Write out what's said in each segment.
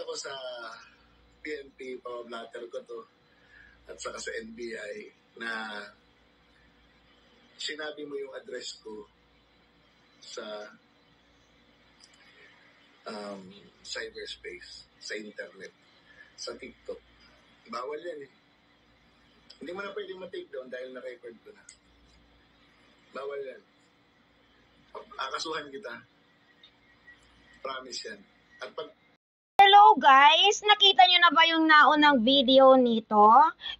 ko sa PNP, pamablatter ko to, at saka sa NBI, na sinabi mo yung address ko sa cyberspace, sa internet, sa TikTok. Bawal yan eh. Hindi mo na pwede ma-take down dahil na-record ko na. Bawal yan. Akasuhan kita. Promise yan. At pag Hello guys! Nakita nyo na ba yung naunang video nito?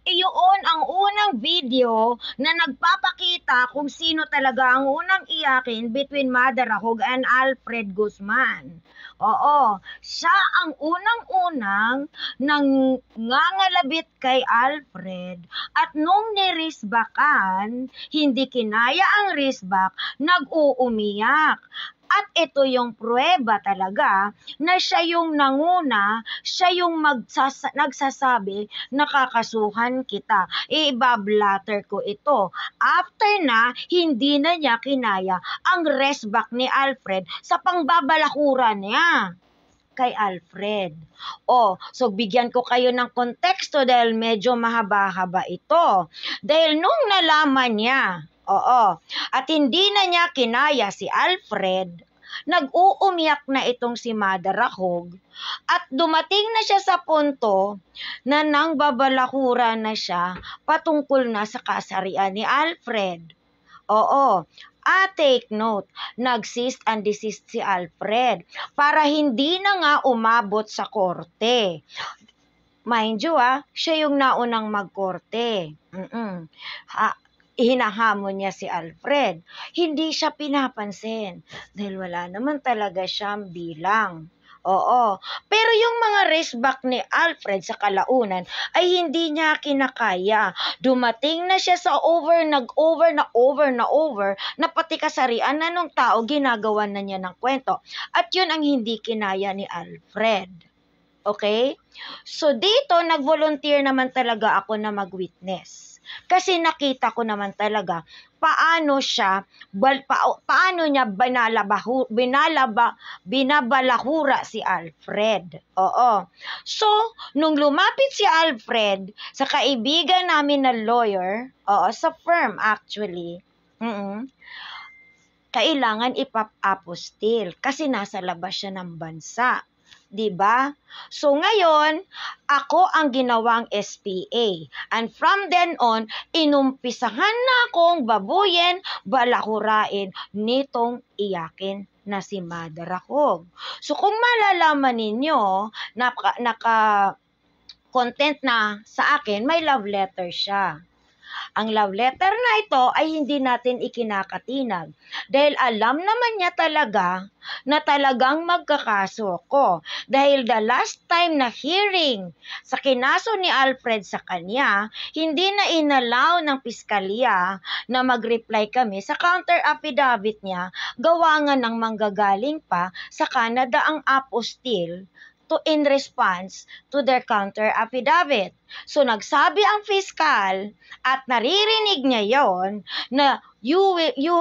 Iyon ang unang video na nagpapakita kung sino talaga ang unang iyakin between Mother Rahog and Alfred Guzman. Oo, siya ang unang-unang nangangalabit kay Alfred at nung nirisbakan, hindi kinaya ang risbak, nag-uumiyak. At ito yung pruweba talaga na siya yung nanguna, siya yung nagsasabi na kakasuhan kita. Ibablatter ko ito. After na, hindi na niya kinaya ang resback ni Alfred sa pangbabalakura niya kay Alfred. So bigyan ko kayo ng konteksto dahil medyo mahaba-haba ito. Dahil nung nalaman niya, at hindi na niya kinaya si Alfred, nag-uumiyak na itong si Mother Rahog at dumating na siya sa punto na nang babalakura na siya patungkol na sa kasarian ni Alfred. Take note, nag-cease and desist si Alfred para hindi na nga umabot sa korte. Mind you, siya yung naunang magkorte. Hinahamon niya si Alfred. Hindi siya pinapansin dahil wala naman talaga siyang bilang. Pero yung mga raceback ni Alfred sa kalaunan ay hindi niya kinakaya. Dumating na siya sa nag-over na pati kasarian na nung tao ginagawa na niya ng kwento. At yun ang hindi kinaya ni Alfred. Okay? So dito nag-volunteer naman talaga ako na mag-witness. Kasi nakita ko naman talaga paano niya binabalahura si Alfred. So, nung lumapit si Alfred sa kaibigan namin na lawyer, sa firm actually, kailangan ipap-apostil kasi nasa labas siya ng bansa. Diba? So ngayon, ako ang ginawang SPA. And from then on, inumpisahan na akong babuyin, balakurain nitong iyakin na si Mother Rahog. So kung malalaman ninyo, naka-content na sa akin, may love letter siya. Ang love letter na ito ay hindi natin ikinakatinag dahil alam naman niya talaga na talagang magkakaso ko. Dahil the last time na hearing sa kinaso ni Alfred sa kanya, hindi na inalaw ng piskalya na mag-reply kami sa counter affidavit niya, gawa nga ng manggagaling pa sa Canada ang apostille in response to their counter affidavit. So nagsabi ang fiscal at naririnig niya yon na you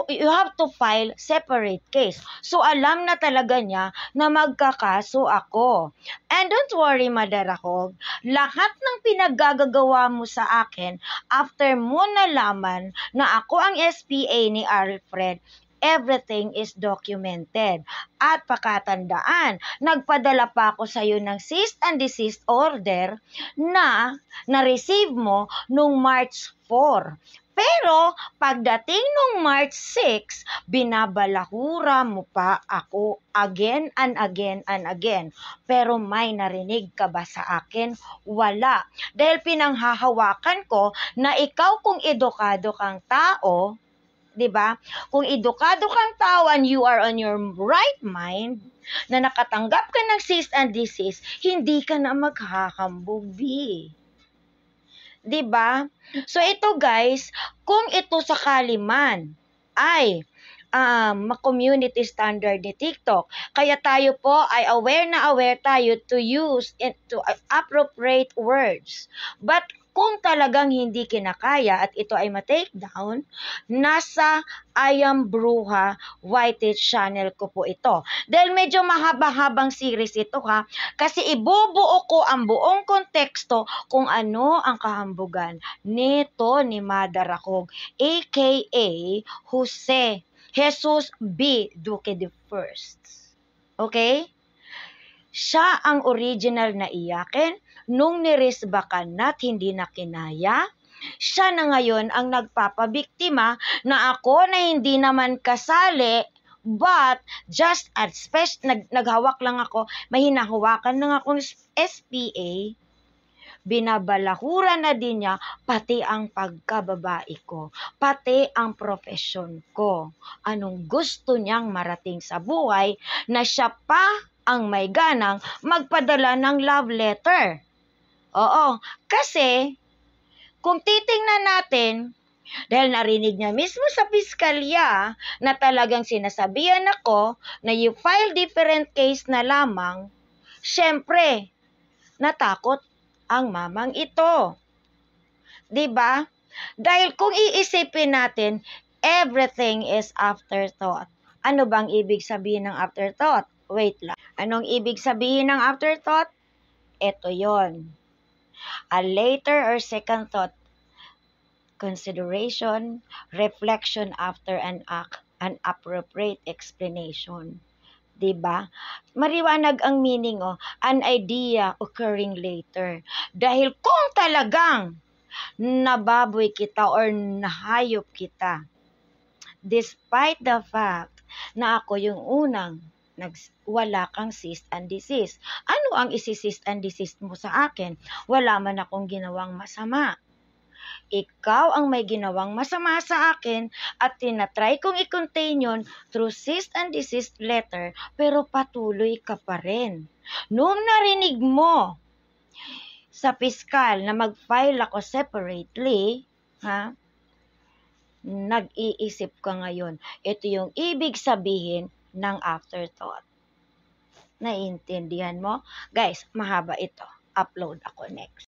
have to file separate case. So alam na talaga niya na magkakaso ako. And don't worry, Mother Rahog, lahat ng pinaggagawa mo sa akin after mo nalaman na ako ang SPA ni Alfred, everything is documented. At pakatandaan, nagpadala pa ako sa iyo ng cease and desist order na na-receive mo nung March 4. Pero pagdating nung March 6, binabalahura mo pa ako again and again and again. Pero may narinig ka ba sa akin? Wala. Dahil pinanghahawakan ko na ikaw kung edukado kang tao, diba? Kung edukado kang tao and you are on your right mind, na nakatanggap ka ng cease and desist, hindi ka na maghahambog, diba? So ito guys, kung ito sakali man ay community standard ni TikTok, kaya tayo po ay aware tayo to use to appropriate words. But Kung talagang hindi kinakaya at ito ay ma-take down, nasa I Am Bruja YT channel ko po ito. Dahil medyo mahaba-habang series ito ha, kasi ibubuo ko ang buong konteksto kung ano ang kahambugan nito ni Mother Akog, aka Jose Jesus B. Duque the First. Okay? Siya ang original na iyakin nung nirisbakan na't hindi na kinaya. Siya na ngayon ang nagpapabiktima na ako na hindi naman kasali, but just at naghawak lang ako, may hinahawakan lang akong SPA, binabalahura na din niya pati ang pagkababae ko, pati ang profesyon ko. Anong gusto niyang marating sa buhay na siya pa ang may ganang magpadala ng love letter. Oo, kasi kung titingnan natin, dahil narinig niya mismo sa piskalya na talagang sinasabihan ako na you file different case na lamang, syempre, natakot ang mamang ito. 'Di ba? Dahil kung iisipin natin, everything is afterthought. Ano bang ibig sabihin ng afterthought? Wait lang. Anong ibig sabihin ng afterthought? Ito yon. A later or second thought, consideration, reflection after an act, an appropriate explanation. Diba? Mariwanag ang meaning, an idea occurring later. Dahil kung talagang nababoy kita or nahayop kita, despite the fact na ako yung unang wala kang cease and desist. Ano ang isi-cease and desist mo sa akin? Wala man akong ginawang masama. Ikaw ang may ginawang masama sa akin at tinatry kong i-contain yun through cease and desist letter, pero patuloy ka pa rin. Nung narinig mo sa piskal na mag-file ako separately, nag-iisip ka ngayon. Ito yung ibig sabihin ng afterthought. Naiintindihan mo? Guys, mahaba ito. Upload ako next.